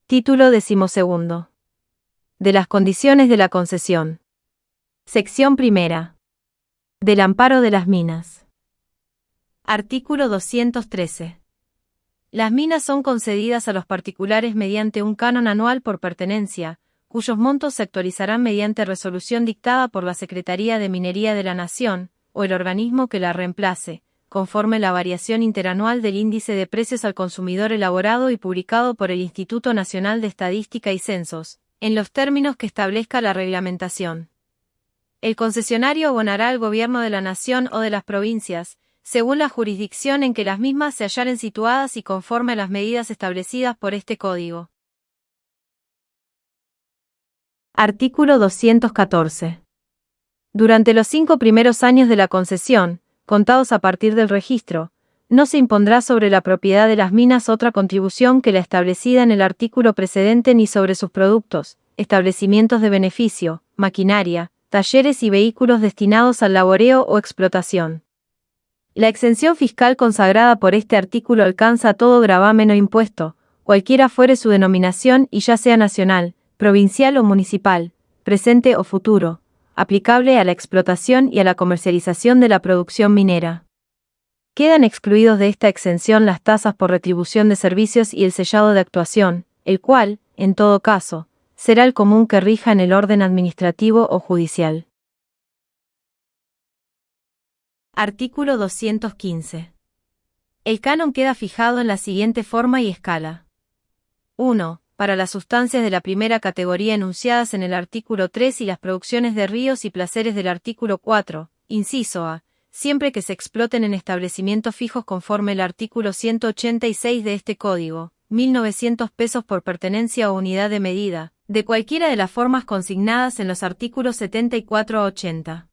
Título 12. De las condiciones de la concesión. Sección primera. Del amparo de las minas. Artículo 213. Las minas son concedidas a los particulares mediante un canon anual por pertenencia, cuyos montos se actualizarán mediante resolución dictada por la Secretaría de Minería de la Nación, o el organismo que la reemplace, conforme la variación interanual del índice de precios al consumidor elaborado y publicado por el Instituto Nacional de Estadística y Censos, en los términos que establezca la reglamentación. El concesionario abonará al Gobierno de la Nación o de las provincias, según la jurisdicción en que las mismas se hallaren situadas y conforme a las medidas establecidas por este Código. Artículo 214. Durante los 5 primeros años de la concesión, contados a partir del registro, no se impondrá sobre la propiedad de las minas otra contribución que la establecida en el artículo precedente ni sobre sus productos, establecimientos de beneficio, maquinaria, talleres y vehículos destinados al laboreo o explotación. La exención fiscal consagrada por este artículo alcanza a todo gravamen o impuesto, cualquiera fuere su denominación y ya sea nacional, provincial o municipal, presente o futuro, aplicable a la explotación y a la comercialización de la producción minera. Quedan excluidos de esta exención las tasas por retribución de servicios y el sellado de actuación, el cual, en todo caso, será el común que rija en el orden administrativo o judicial. Artículo 215. El canon queda fijado en la siguiente forma y escala. 1. Para las sustancias de la primera categoría enunciadas en el artículo 3 y las producciones de ríos y placeres del artículo 4, inciso A, siempre que se exploten en establecimientos fijos conforme el artículo 186 de este Código, 1.900 pesos por pertenencia o unidad de medida, de cualquiera de las formas consignadas en los artículos 74 a 80.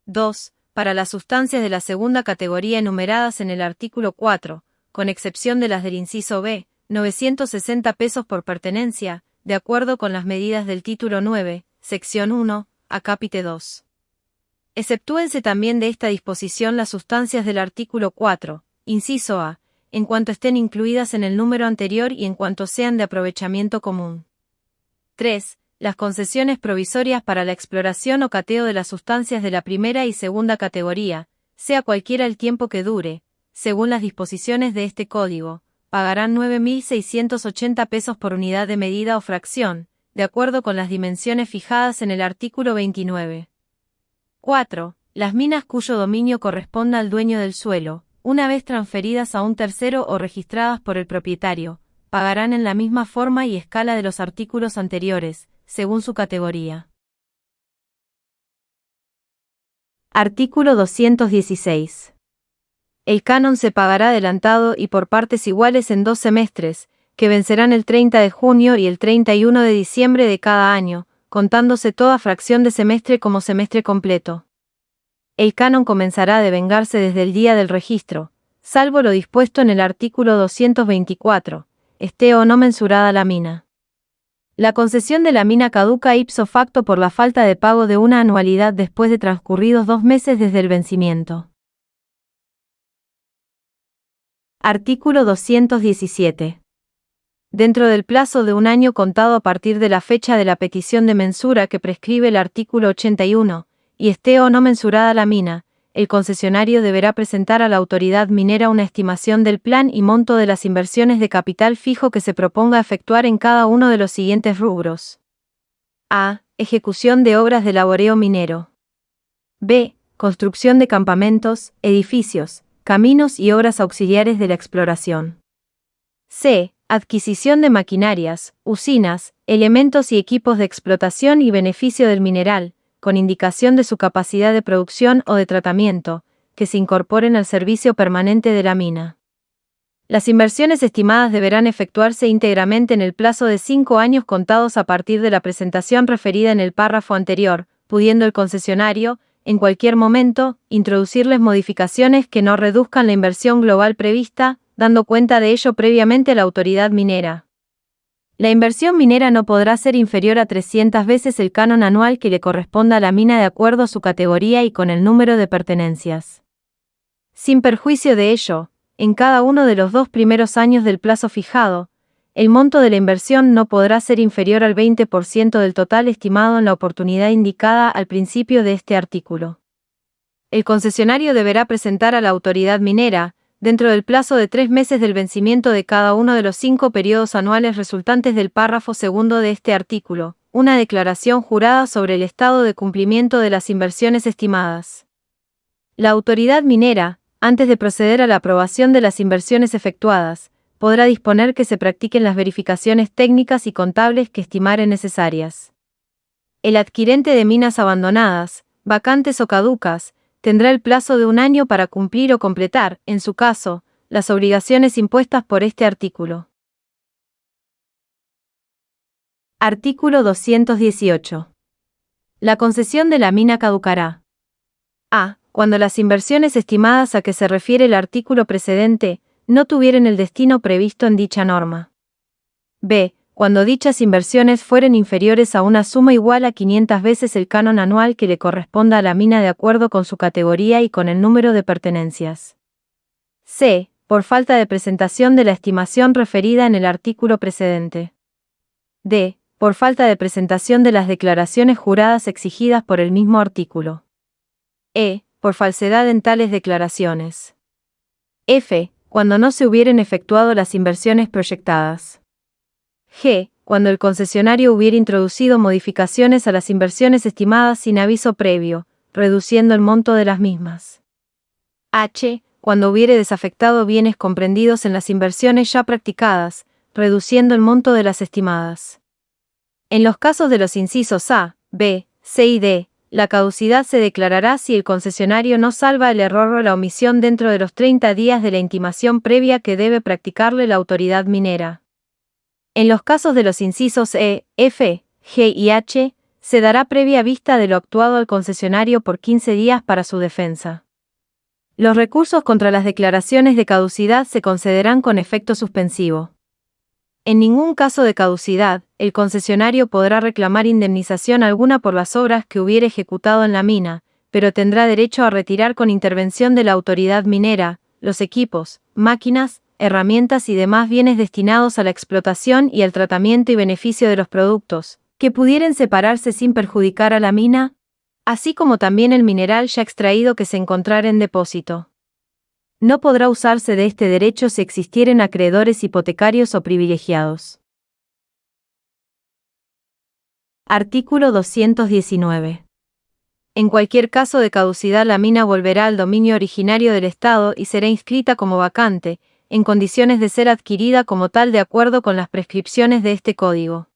2. Para las sustancias de la segunda categoría enumeradas en el artículo 4, con excepción de las del inciso B, 960 pesos por pertenencia, de acuerdo con las medidas del título 9, sección 1, acápite 2. Exceptúense también de esta disposición las sustancias del artículo 4, inciso A, en cuanto estén incluidas en el número anterior y en cuanto sean de aprovechamiento común. 3. Las concesiones provisorias para la exploración o cateo de las sustancias de la primera y segunda categoría, sea cualquiera el tiempo que dure, según las disposiciones de este Código, pagarán 9.680 pesos por unidad de medida o fracción, de acuerdo con las dimensiones fijadas en el artículo 29. 4. Las minas cuyo dominio corresponda al dueño del suelo, una vez transferidas a un tercero o registradas por el propietario, pagarán en la misma forma y escala de los artículos anteriores, según su categoría. Artículo 216. El canon se pagará adelantado y por partes iguales en 2 semestres, que vencerán el 30 de junio y el 31 de diciembre de cada año, contándose toda fracción de semestre como semestre completo. El canon comenzará a devengarse desde el día del registro, salvo lo dispuesto en el artículo 224, esté o no mensurada la mina. La concesión de la mina caduca ipso facto por la falta de pago de una anualidad después de transcurridos 2 meses desde el vencimiento. Artículo 217. Dentro del plazo de un año contado a partir de la fecha de la petición de mensura que prescribe el artículo 81, y esté o no mensurada la mina, el concesionario deberá presentar a la autoridad minera una estimación del plan y monto de las inversiones de capital fijo que se proponga efectuar en cada uno de los siguientes rubros. A. Ejecución de obras de laboreo minero. B. Construcción de campamentos, edificios, caminos y obras auxiliares de la exploración. C. Adquisición de maquinarias, usinas, elementos y equipos de explotación y beneficio del mineral, con indicación de su capacidad de producción o de tratamiento, que se incorporen al servicio permanente de la mina. Las inversiones estimadas deberán efectuarse íntegramente en el plazo de 5 años contados a partir de la presentación referida en el párrafo anterior, pudiendo el concesionario, en cualquier momento, introducirles modificaciones que no reduzcan la inversión global prevista, dando cuenta de ello previamente a la autoridad minera. La inversión minera no podrá ser inferior a 300 veces el canon anual que le corresponda a la mina de acuerdo a su categoría y con el número de pertenencias. Sin perjuicio de ello, en cada uno de los 2 primeros años del plazo fijado, el monto de la inversión no podrá ser inferior al 20% del total estimado en la oportunidad indicada al principio de este artículo. El concesionario deberá presentar a la autoridad minera, dentro del plazo de 3 meses del vencimiento de cada uno de los 5 periodos anuales resultantes del párrafo segundo de este artículo, una declaración jurada sobre el estado de cumplimiento de las inversiones estimadas. La autoridad minera, antes de proceder a la aprobación de las inversiones efectuadas, podrá disponer que se practiquen las verificaciones técnicas y contables que estimaren necesarias. El adquirente de minas abandonadas, vacantes o caducas, tendrá el plazo de 1 año para cumplir o completar, en su caso, las obligaciones impuestas por este artículo. Artículo 218. La concesión de la mina caducará. A. Cuando las inversiones estimadas a que se refiere el artículo precedente no tuvieren el destino previsto en dicha norma. B. Cuando dichas inversiones fueren inferiores a una suma igual a 500 veces el canon anual que le corresponda a la mina de acuerdo con su categoría y con el número de pertenencias. C. Por falta de presentación de la estimación referida en el artículo precedente. D. Por falta de presentación de las declaraciones juradas exigidas por el mismo artículo. E. Por falsedad en tales declaraciones. F. Cuando no se hubieren efectuado las inversiones proyectadas. G. Cuando el concesionario hubiera introducido modificaciones a las inversiones estimadas sin aviso previo, reduciendo el monto de las mismas. H. Cuando hubiere desafectado bienes comprendidos en las inversiones ya practicadas, reduciendo el monto de las estimadas. En los casos de los incisos A, B, C y D, la caducidad se declarará si el concesionario no salva el error o la omisión dentro de los 30 días de la intimación previa que debe practicarle la autoridad minera. En los casos de los incisos E, F, G y H, se dará previa vista de lo actuado al concesionario por 15 días para su defensa. Los recursos contra las declaraciones de caducidad se concederán con efecto suspensivo. En ningún caso de caducidad, el concesionario podrá reclamar indemnización alguna por las obras que hubiere ejecutado en la mina, pero tendrá derecho a retirar con intervención de la autoridad minera, los equipos, máquinas, herramientas y demás bienes destinados a la explotación y al tratamiento y beneficio de los productos, que pudieren separarse sin perjudicar a la mina, así como también el mineral ya extraído que se encontrara en depósito. No podrá usarse de este derecho si existieren acreedores hipotecarios o privilegiados. Artículo 219. En cualquier caso de caducidad la mina volverá al dominio originario del Estado y será inscrita como vacante, en condiciones de ser adquirida como tal de acuerdo con las prescripciones de este Código.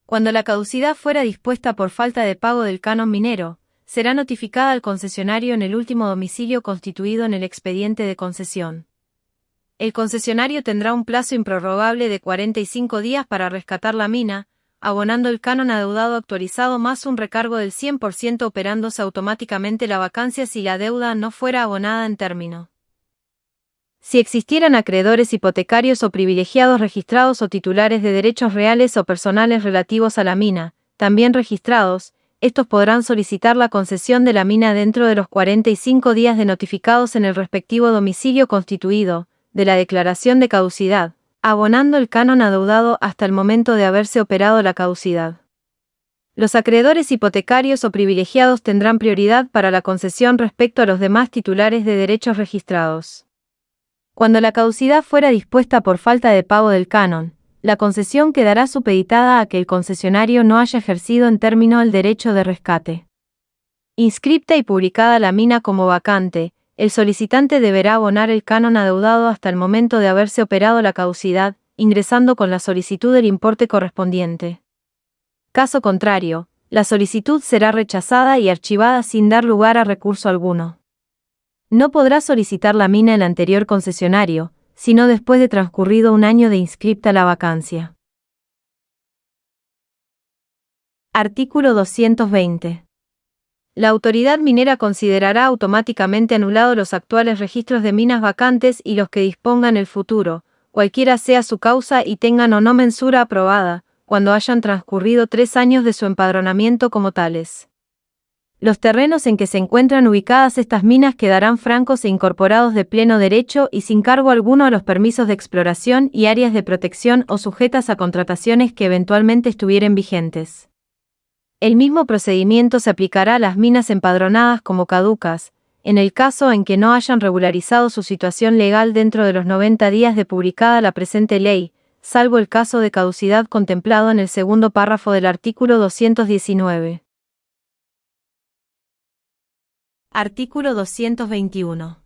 Cuando la caducidad fuera dispuesta por falta de pago del canon minero, será notificada al concesionario en el último domicilio constituido en el expediente de concesión. El concesionario tendrá un plazo improrrogable de 45 días para rescatar la mina, abonando el canon adeudado actualizado más un recargo del 100% operándose automáticamente la vacancia si la deuda no fuera abonada en término. Si existieran acreedores hipotecarios o privilegiados registrados o titulares de derechos reales o personales relativos a la mina, también registrados, estos podrán solicitar la concesión de la mina dentro de los 45 días de notificados en el respectivo domicilio constituido, de la declaración de caducidad, abonando el canon adeudado hasta el momento de haberse operado la caducidad. Los acreedores hipotecarios o privilegiados tendrán prioridad para la concesión respecto a los demás titulares de derechos registrados. Cuando la caducidad fuera dispuesta por falta de pago del canon, la concesión quedará supeditada a que el concesionario no haya ejercido en término el derecho de rescate. Inscripta y publicada la mina como vacante, el solicitante deberá abonar el canon adeudado hasta el momento de haberse operado la caducidad, ingresando con la solicitud el importe correspondiente. Caso contrario, la solicitud será rechazada y archivada sin dar lugar a recurso alguno. No podrá solicitar la mina el anterior concesionario, sino después de transcurrido 1 año de inscripta la vacancia. Artículo 220. La autoridad minera considerará automáticamente anulados los actuales registros de minas vacantes y los que disponga en el futuro, cualquiera sea su causa y tengan o no mensura aprobada, cuando hayan transcurrido 3 años de su empadronamiento como tales. Los terrenos en que se encuentran ubicadas estas minas quedarán francos e incorporados de pleno derecho y sin cargo alguno a los permisos de exploración y áreas de protección o sujetas a contrataciones que eventualmente estuvieren vigentes. El mismo procedimiento se aplicará a las minas empadronadas como caducas, en el caso en que no hayan regularizado su situación legal dentro de los 90 días de publicada la presente ley, salvo el caso de caducidad contemplado en el segundo párrafo del artículo 219. Artículo 221.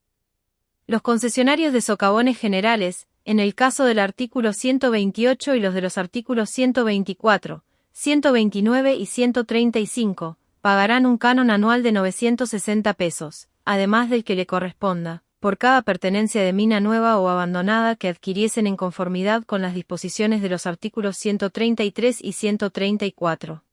Los concesionarios de socavones generales, en el caso del artículo 128 y los de los artículos 124, 129 y 135, pagarán un canon anual de 960 pesos, además del que le corresponda, por cada pertenencia de mina nueva o abandonada que adquiriesen en conformidad con las disposiciones de los artículos 133 y 134.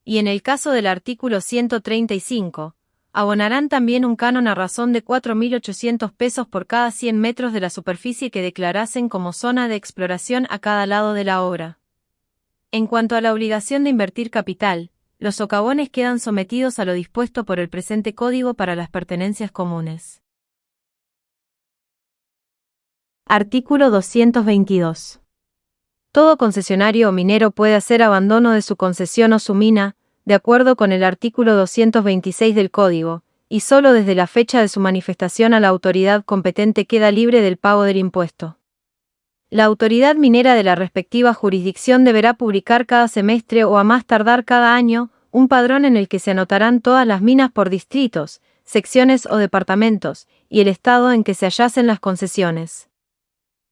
Y en el caso del artículo 135, abonarán también un canon a razón de 4.800 pesos por cada 100 metros de la superficie que declarasen como zona de exploración a cada lado de la obra. En cuanto a la obligación de invertir capital, los socavones quedan sometidos a lo dispuesto por el presente Código para las pertenencias comunes. Artículo 222. Todo concesionario o minero puede hacer abandono de su concesión o su mina, de acuerdo con el artículo 226 del Código, y solo desde la fecha de su manifestación a la autoridad competente queda libre del pago del impuesto. La autoridad minera de la respectiva jurisdicción deberá publicar cada semestre o a más tardar cada año, un padrón en el que se anotarán todas las minas por distritos, secciones o departamentos, y el estado en que se hallacen las concesiones.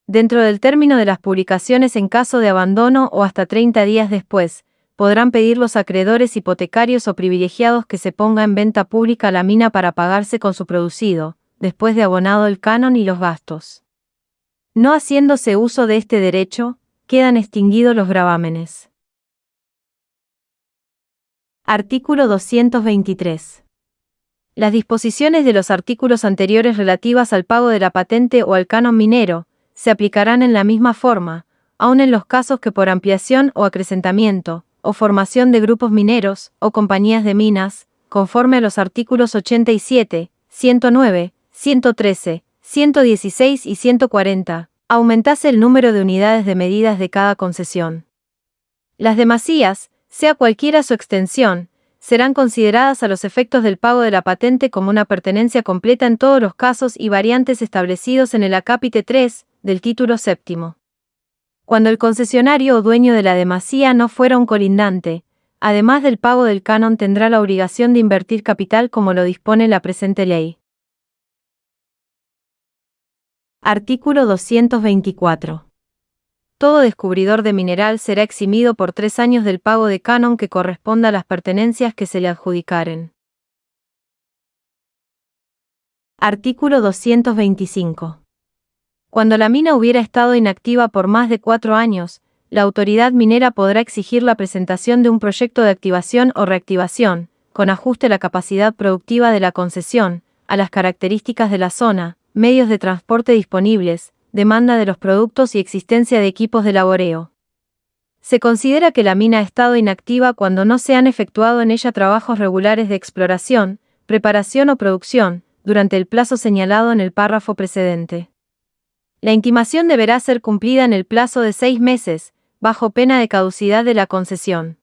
Dentro del término de las publicaciones en caso de abandono o hasta 30 días después, podrán pedir los acreedores hipotecarios o privilegiados que se ponga en venta pública la mina para pagarse con su producido, después de abonado el canon y los gastos. No haciéndose uso de este derecho, quedan extinguidos los gravámenes. Artículo 223. Las disposiciones de los artículos anteriores relativas al pago de la patente o al canon minero, se aplicarán en la misma forma, aun en los casos que por ampliación o acrecentamiento, o formación de grupos mineros, o compañías de minas, conforme a los artículos 87, 109, 113, 116 y 140, aumentase el número de unidades de medidas de cada concesión. Las demasías, sea cualquiera su extensión, serán consideradas a los efectos del pago de la patente como una pertenencia completa en todos los casos y variantes establecidos en el acápite 3 del título séptimo. Cuando el concesionario o dueño de la demasía no fuera un colindante, además del pago del canon tendrá la obligación de invertir capital como lo dispone la presente ley. Artículo 224. Todo descubridor de mineral será eximido por 3 años del pago de canon que corresponda a las pertenencias que se le adjudicaren. Artículo 225. Cuando la mina hubiera estado inactiva por más de 4 años, la autoridad minera podrá exigir la presentación de un proyecto de activación o reactivación, con ajuste a la capacidad productiva de la concesión, a las características de la zona, medios de transporte disponibles, demanda de los productos y existencia de equipos de laboreo. Se considera que la mina ha estado inactiva cuando no se han efectuado en ella trabajos regulares de exploración, preparación o producción, durante el plazo señalado en el párrafo precedente. La intimación deberá ser cumplida en el plazo de 6 meses, bajo pena de caducidad de la concesión.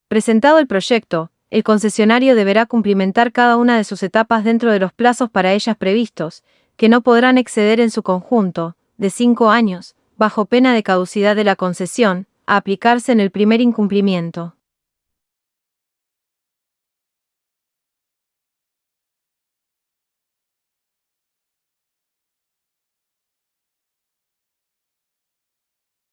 Presentado el proyecto, el concesionario deberá cumplimentar cada una de sus etapas dentro de los plazos para ellas previstos, que no podrán exceder en su conjunto, de 5 años, bajo pena de caducidad de la concesión, a aplicarse en el primer incumplimiento.